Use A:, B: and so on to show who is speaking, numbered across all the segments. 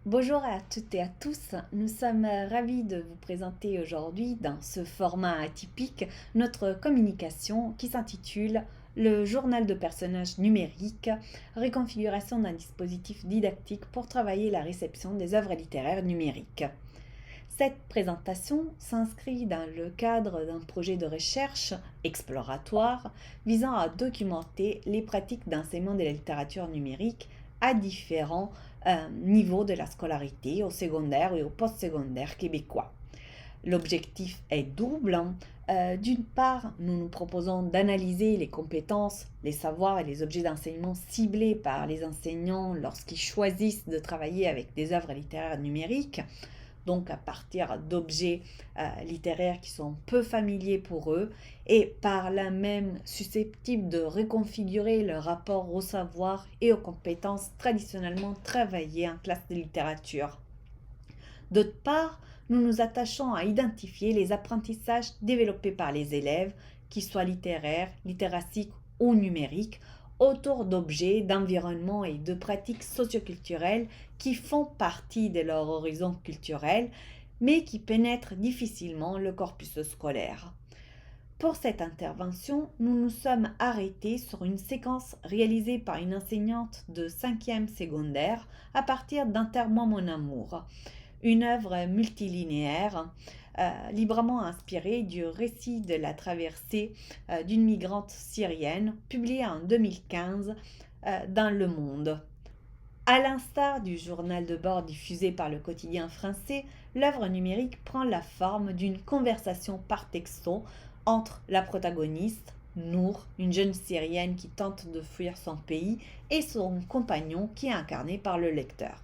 A: Bonjour à toutes et à tous, nous sommes ravis de vous présenter aujourd'hui dans ce format atypique notre communication qui s'intitule Le journal de personnages numériques, réconfiguration d'un dispositif didactique pour travailler la réception des œuvres littéraires numériques. Cette présentation s'inscrit dans le cadre d'un projet de recherche exploratoire visant à documenter les pratiques d'enseignement de la littérature numérique à différents niveaux de la scolarité, au secondaire et au postsecondaire québécois. L'objectif est double. D'une part, nous nous proposons d'analyser les compétences, les savoirs et les objets d'enseignement ciblés par les enseignants lorsqu'ils choisissent de travailler avec des œuvres littéraires numériques, donc à partir d'objets littéraires qui sont peu familiers pour eux et par là même susceptibles de reconfigurer leur rapport au savoir et aux compétences traditionnellement travaillées en classe de littérature. D'autre part, nous nous attachons à identifier les apprentissages développés par les élèves, qu'ils soient littéraires, littérastiques ou numériques, autour d'objets, d'environnements et de pratiques socioculturelles qui font partie de leur horizon culturel, mais qui pénètrent difficilement le corpus scolaire. Pour cette intervention, nous nous sommes arrêtés sur une séquence réalisée par une enseignante de 5e secondaire à partir d'Enterrement mon amour, une œuvre multilinéaire librement inspirée du récit de la traversée d'une migrante syrienne publiée en 2015 dans Le Monde. À l'instar du journal de bord diffusé par le quotidien français, l'œuvre numérique prend la forme d'une conversation par texto entre la protagoniste, Nour, une jeune Syrienne qui tente de fuir son pays, et son compagnon qui est incarné par le lecteur.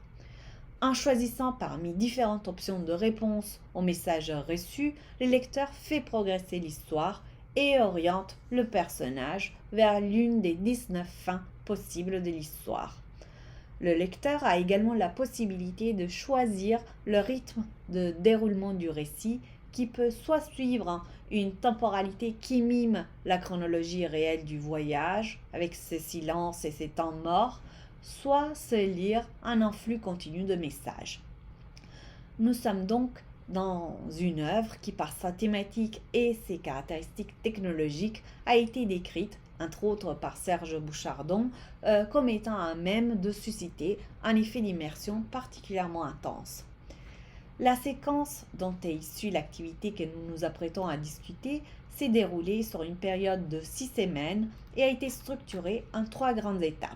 A: En choisissant parmi différentes options de réponse aux messages reçus, le lecteur fait progresser l'histoire et oriente le personnage vers l'une des 19 fins possibles de l'histoire. Le lecteur a également la possibilité de choisir le rythme de déroulement du récit qui peut soit suivre une temporalité qui mime la chronologie réelle du voyage, avec ses silences et ses temps morts, soit se lire un flux continu de messages. Nous sommes donc dans une œuvre qui, par sa thématique et ses caractéristiques technologiques, a été décrite, entre autres par Serge Bouchardon, comme étant à même de susciter un effet d'immersion particulièrement intense. La séquence dont est issue l'activité que nous nous apprêtons à discuter s'est déroulée sur une période de 6 semaines et a été structurée en 3 grandes étapes.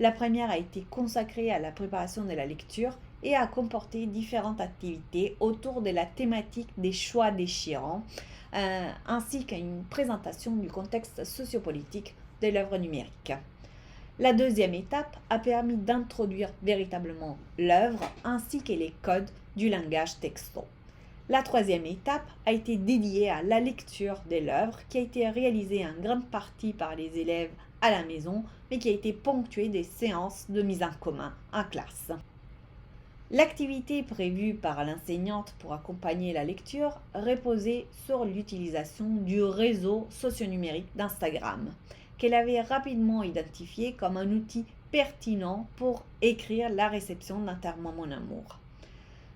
A: La première a été consacrée à la préparation de la lecture et a comporté différentes activités autour de la thématique des choix déchirants, ainsi qu'à une présentation du contexte sociopolitique de l'œuvre numérique. La deuxième étape a permis d'introduire véritablement l'œuvre ainsi que les codes du langage texto. La troisième étape a été dédiée à la lecture de l'œuvre qui a été réalisée en grande partie par les élèves à la maison, mais qui a été ponctuée des séances de mise en commun en classe. L'activité prévue par l'enseignante pour accompagner la lecture reposait sur l'utilisation du réseau socio-numérique d'Instagram, qu'elle avait rapidement identifié comme un outil pertinent pour écrire la réception d'Enterrement mon amour.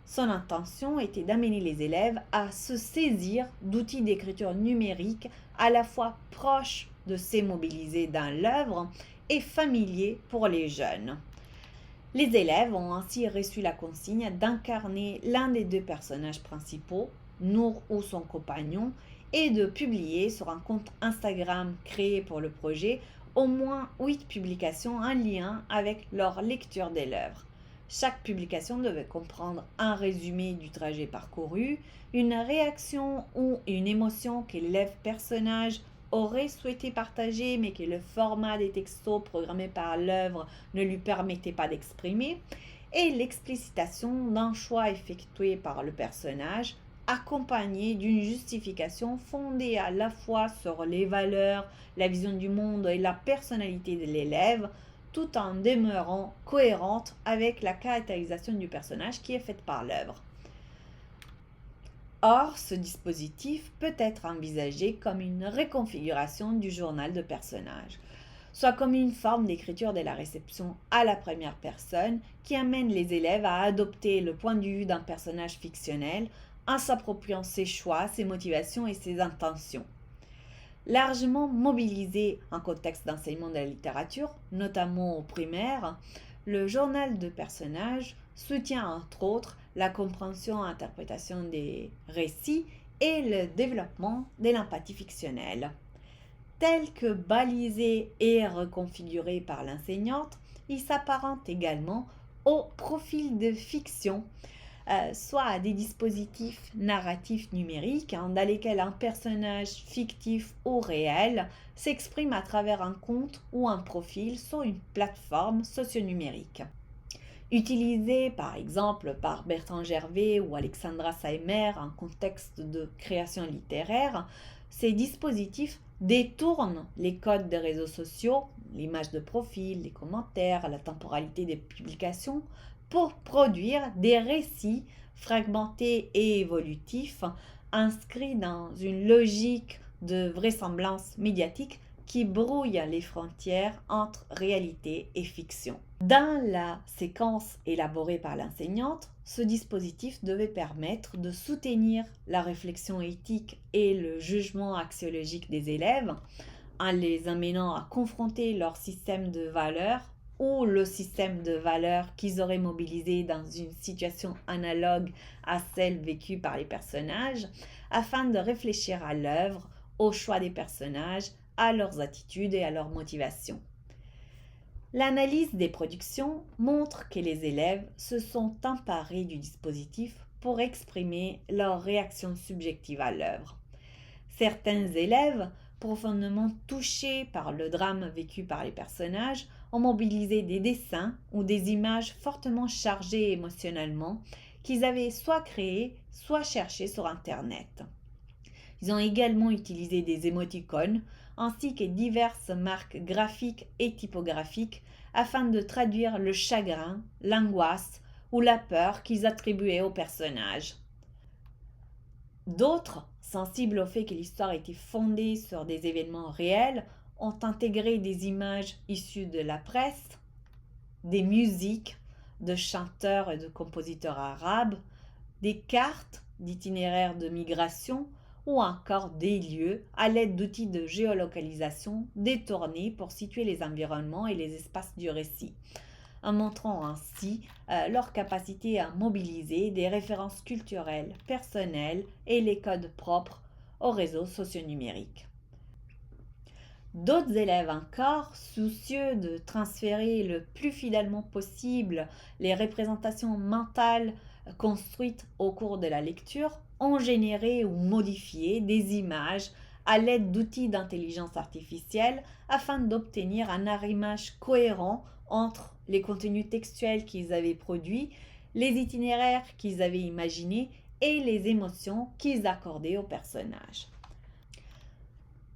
A: Son intention était d'amener les élèves à se saisir d'outils d'écriture numérique à la fois proches de ces mobilisés dans l'œuvre et familiers pour les jeunes. Les élèves ont ainsi reçu la consigne d'incarner l'un des 2 personnages principaux, Nour ou son compagnon, et de publier sur un compte Instagram créé pour le projet au moins 8 publications en lien avec leur lecture de l'œuvre. Chaque publication devait comprendre un résumé du trajet parcouru, une réaction ou une émotion que l'élève personnage aurait souhaité partager mais que le format des textos programmés par l'œuvre ne lui permettait pas d'exprimer, et l'explicitation d'un choix effectué par le personnage accompagné d'une justification fondée à la fois sur les valeurs, la vision du monde et la personnalité de l'élève, tout en demeurant cohérente avec la caractérisation du personnage qui est faite par l'œuvre. Or, ce dispositif peut être envisagé comme une reconfiguration du journal de personnage. soit comme une forme d'écriture de la réception à la première personne qui amène les élèves à adopter le point de vue d'un personnage fictionnel en s'appropriant ses choix, ses motivations et ses intentions. Largement mobilisé en contexte d'enseignement de la littérature, notamment au primaire, le journal de personnages soutient entre autres la compréhension et interprétation des récits et le développement de l'empathie fictionnelle. Tel que balisé et reconfiguré par l'enseignante, il s'apparente également au profil de fiction, soit à des dispositifs narratifs numériques dans lesquels un personnage fictif ou réel s'exprime à travers un compte ou un profil sur une plateforme socio-numérique. Utilisé par exemple par Bertrand Gervais ou Alexandra Saimer en contexte de création littéraire, ces dispositifs détournent les codes des réseaux sociaux, l'image de profil, les commentaires, la temporalité des publications, pour produire des récits fragmentés et évolutifs, inscrits dans une logique de vraisemblance médiatique qui brouille les frontières entre réalité et fiction. Dans la séquence élaborée par l'enseignante, ce dispositif devait permettre de soutenir la réflexion éthique et le jugement axiologique des élèves en les amenant à confronter leur système de valeurs ou le système de valeurs qu'ils auraient mobilisé dans une situation analogue à celle vécue par les personnages, afin de réfléchir à l'œuvre, au choix des personnages, à leurs attitudes et à leurs motivations. L'analyse des productions montre que les élèves se sont emparés du dispositif pour exprimer leur réaction subjective à l'œuvre. Certains élèves, profondément touchés par le drame vécu par les personnages, ont mobilisé des dessins ou des images fortement chargées émotionnellement qu'ils avaient soit créés, soit cherchés sur Internet. Ils ont également utilisé des émoticônes ainsi que diverses marques graphiques et typographiques afin de traduire le chagrin, l'angoisse ou la peur qu'ils attribuaient aux personnages. D'autres, sensibles au fait que l'histoire était fondée sur des événements réels, ont intégré des images issues de la presse, des musiques de chanteurs et de compositeurs arabes, des cartes d'itinéraires de migration ou encore des lieux à l'aide d'outils de géolocalisation détournés pour situer les environnements et les espaces du récit, en montrant ainsi leur capacité à mobiliser des références culturelles, personnelles et les codes propres aux réseaux socio-numériques. D'autres élèves encore, soucieux de transférer le plus fidèlement possible les représentations mentales construites au cours de la lecture, ont généré ou modifié des images à l'aide d'outils d'intelligence artificielle afin d'obtenir un arrimage cohérent entre les contenus textuels qu'ils avaient produits, les itinéraires qu'ils avaient imaginés et les émotions qu'ils accordaient aux personnages.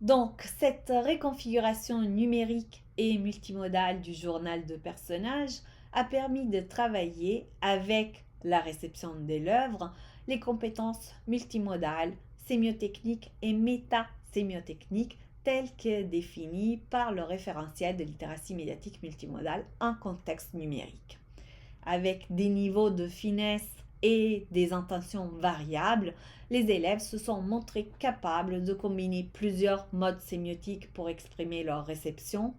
A: Donc, cette reconfiguration numérique et multimodale du journal de personnages a permis de travailler avec la réception de l'œuvre les compétences multimodales, sémiotechniques et métasémiotechniques telles que définies par le référentiel de littératie médiatique multimodale en contexte numérique. Avec des niveaux de finesse et des intentions variables, les élèves se sont montrés capables de combiner plusieurs modes sémiotiques pour exprimer leur réception,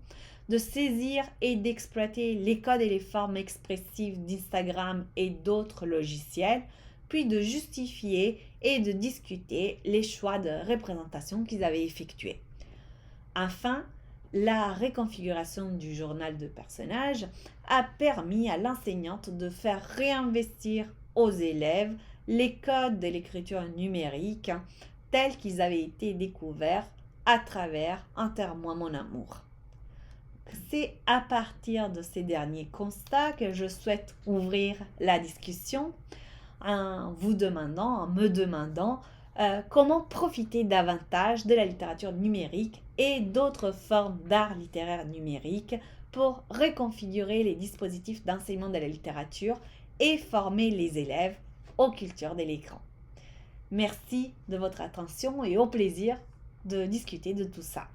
A: de saisir et d'exploiter les codes et les formes expressives d'Instagram et d'autres logiciels, puis de justifier et de discuter les choix de représentation qu'ils avaient effectués. Enfin, la reconfiguration du journal de personnages a permis à l'enseignante de faire réinvestir aux élèves les codes de l'écriture numérique tels qu'ils avaient été découverts à travers Enterre-moi mon amour. C'est à partir de ces derniers constats que je souhaite ouvrir la discussion en me demandant comment profiter davantage de la littérature numérique et d'autres formes d'art littéraire numérique pour reconfigurer les dispositifs d'enseignement de la littérature et former les élèves aux cultures de l'écran. Merci de votre attention et au plaisir de discuter de tout ça.